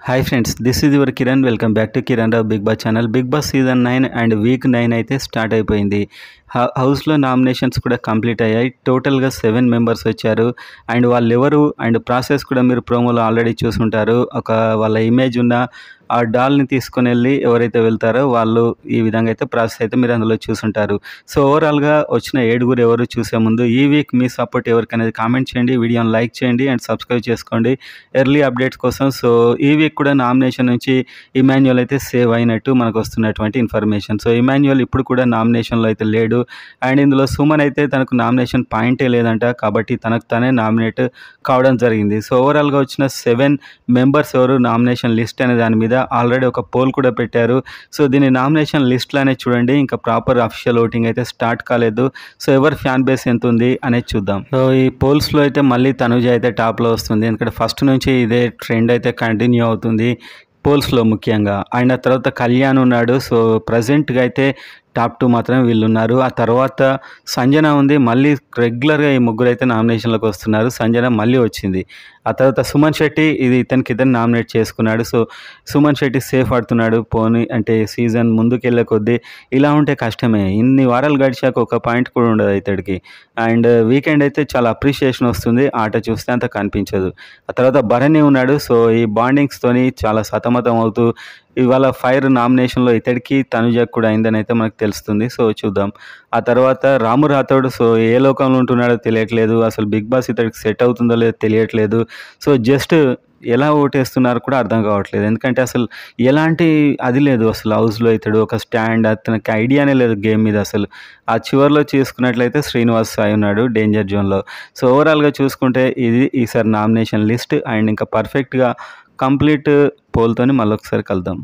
Hi friends, this is your Kiran. Welcome back to Kiran Rao Bigg Boss channel. Bigg Boss season 9 and week 9 అయితే start అయిపోయింది. హౌస్లో nominations కూడా complete అయ్యాయి. టోటల్గా 7 members వచ్చారు. అండ్ వాళ్ళు ఎవరు అండ్ ప్రాసెస్ కూడా మీరు ప్రోమోలో ఆల్రెడీ చూసుంటారు. వాళ్ళ ఇమేజ్ ఉన్న ఆ డాల్ని తీసుకొని వెళ్ళి ఎవరైతే వెళ్తారో వాళ్ళు ఈ విధంగా అయితే ప్రాసెస్ అయితే మీరు అందులో చూసుంటారు. సో ఓవరాల్గా వచ్చిన 7 ఎవరు చూసే ముందు ఈ వీక్ మీ సపోర్ట్ ఎవరికనేది కామెంట్ చేయండి, వీడియోని లైక్ చేయండి అండ్ సబ్స్క్రైబ్ చేసుకోండి ఎర్లీ అప్డేట్స్ కోసం. సో ఈ వీక్ కూడా నామినేషన్ నుంచి ఇమాన్యుయల్ అయితే సేవ్ అయినట్టు మనకు వస్తున్నటువంటి ఇన్ఫర్మేషన్. సో ఇమాన్యుయల్ ఇప్పుడు కూడా నామినేషన్లో అయితే లేడు. అండ్ ఇందులో సుమన్ అయితే తనకు నామినేషన్ పాయింటే లేదంట, కాబట్టి తనకు తనే నామినేట్ కావడం జరిగింది. సో ఓవరాల్గా వచ్చిన 7 మెంబర్స్ ఎవరు నామినేషన్ లిస్ట్ అనే దాని మీద ఆల్రెడీ ఒక పోల్ కూడా పెట్టారు. సో దీని నామినేషన్ లిస్ట్లానే చూడండి, ఇంకా ప్రాపర్ అఫీషియల్ ఓటింగ్ అయితే స్టార్ట్ కాలేదు. సో ఎవరి ఫ్యాన్ బేస్ ఎంత ఉంది అనేది చూద్దాం. సో ఈ పోల్స్లో అయితే మళ్ళీ తనుజ అయితే టాప్లో వస్తుంది, ఎందుకంటే ఫస్ట్ నుంచి ఇదే ట్రెండ్ అయితే కంటిన్యూ అవుతుంది పోల్స్లో ముఖ్యంగా. అండ్ ఆ తర్వాత కళ్యాణ్ ఉన్నాడు. సో ప్రజెంట్గా అయితే టాప్ 2 మాత్రమే వీళ్ళు ఉన్నారు. ఆ తర్వాత సంజన ఉంది. మళ్ళీ రెగ్యులర్గా ఈ ముగ్గురు అయితే నామినేషన్లోకి వస్తున్నారు. సంజన మళ్ళీ వచ్చింది. ఆ తర్వాత సుమన్ శెట్టి, ఇతనికి నామినేట్ చేసుకున్నాడు. సో సుమన్ శెట్టి సేఫ్ ఆడుతున్నాడు. పోనీ అంటే సీజన్ ముందుకెళ్ళే కొద్దీ ఇలా ఉంటే కష్టమే. ఇన్ని వారాలు గడిచాక ఒక పాయింట్ కూడా ఉండదు ఇతడికి. అండ్ వీకెండ్ అయితే చాలా అప్రిషియేషన్ వస్తుంది, ఆట చూస్తే అంత కనిపించదు. ఆ తర్వాత భరణి ఉన్నాడు. సో ఈ బాండింగ్స్తోని చాలా సతమతం అవుతూ ఇవాళ ఫైర్ నామినేషన్లో ఇతడికి తనుజకు కూడా అయిందని అయితే మనకు తెలుస్తుంది. సో చూద్దాం. ఆ తర్వాత రాము రాథోడ్, సో ఏ లోకంలో ఉంటున్నాడో తెలియట్లేదు, అసలు బిగ్ బాస్ ఇతడికి సెట్ అవుతుందో లేదో తెలియట్లేదు. సో జస్ట్ ఎలా ఓటేస్తున్నారు కూడా అర్థం కావట్లేదు, ఎందుకంటే అసలు ఎలాంటి అది లేదు అసలు హౌస్లో. ఇతడు ఒక స్టాండ్, అతనికి ఐడియానే లేదు గేమ్ మీద అసలు. ఆ చివరిలో చూసుకున్నట్లయితే శ్రీనివాస్ సాయి ఉన్నాడు డేంజర్ జోన్లో. సో ఓవరాల్గా చూసుకుంటే ఇది ఈసారి నామినేషన్ లిస్ట్. అండ్ ఇంకా పర్ఫెక్ట్గా కంప్లీట్ పోల్తోని మళ్ళొకసారి కలుద్దాం.